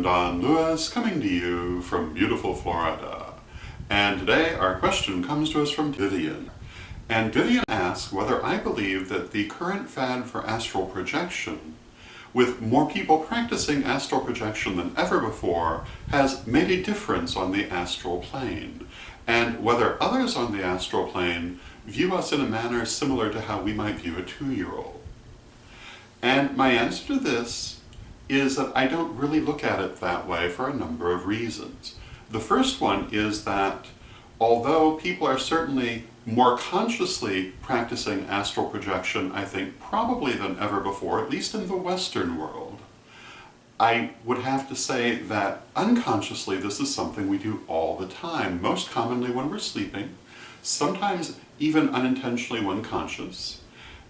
Don Lewis coming to you from beautiful Florida. And today our question comes to us from Vivian. And Vivian asks whether I believe that the current fad for astral projection, with more people practicing astral projection than ever before, has made a difference on the astral plane, and whether others on the astral plane view us in a manner similar to how we might view a 2-year-old. And my answer to this is that I don't really look at it that way for a number of reasons. The first one is that although people are certainly more consciously practicing astral projection, I think probably than ever before, at least in the Western world, I would have to say that unconsciously this is something we do all the time, most commonly when we're sleeping, sometimes even unintentionally when conscious,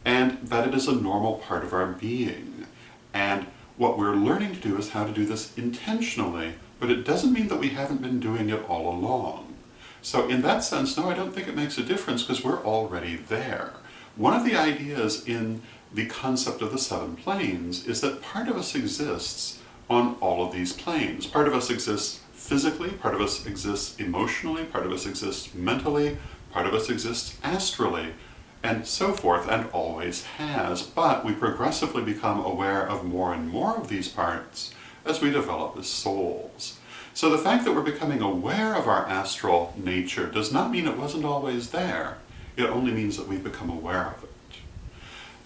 and that it is a normal part of our being. And what we're learning to do is how to do this intentionally, but it doesn't mean that we haven't been doing it all along. So in that sense, no, I don't think it makes a difference because we're already there. One of the ideas in the concept of the 7 planes is that part of us exists on all of these planes. Part of us exists physically, part of us exists emotionally, part of us exists mentally, part of us exists astrally, and so forth, and always has. But we progressively become aware of more and more of these parts as we develop as souls. So the fact that we're becoming aware of our astral nature does not mean it wasn't always there. It only means that we've become aware of it.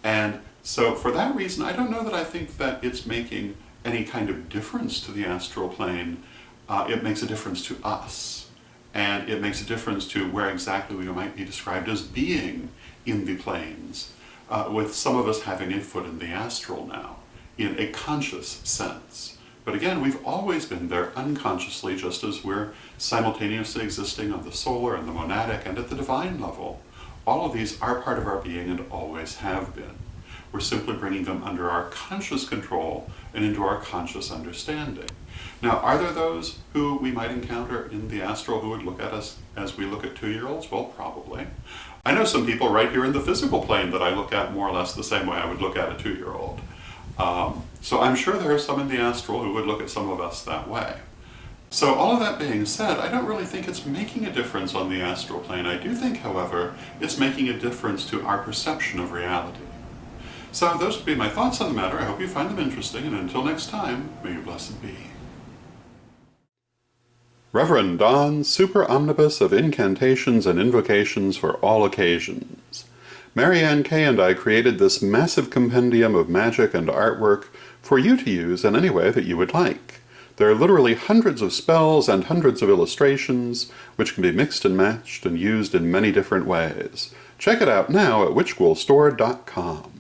And so for that reason, I don't know that I think that it's making any kind of difference to the astral plane. It makes a difference to us. And it makes a difference to where exactly we might be described as being in the planes, with some of us having a foot in the astral now, in a conscious sense. But again, we've always been there unconsciously, just as we're simultaneously existing on the solar and the monadic and at the divine level. All of these are part of our being and always have been. We're simply bringing them under our conscious control and into our conscious understanding. Now, are there those who we might encounter in the astral who would look at us as we look at 2-year-olds? Well, probably. I know some people right here in the physical plane that I look at more or less the same way I would look at a 2-year-old. So I'm sure there are some in the astral who would look at some of us that way. So all of that being said, I don't really think it's making a difference on the astral plane. I do think, however, it's making a difference to our perception of reality. So those would be my thoughts on the matter. I hope you find them interesting, and until next time, may you blessed be. Reverend Don, super omnibus of incantations and invocations for all occasions. Mary Ann Kay and I created this massive compendium of magic and artwork for you to use in any way that you would like. There are literally hundreds of spells and hundreds of illustrations, which can be mixed and matched and used in many different ways. Check it out now at witchghoulstore.com.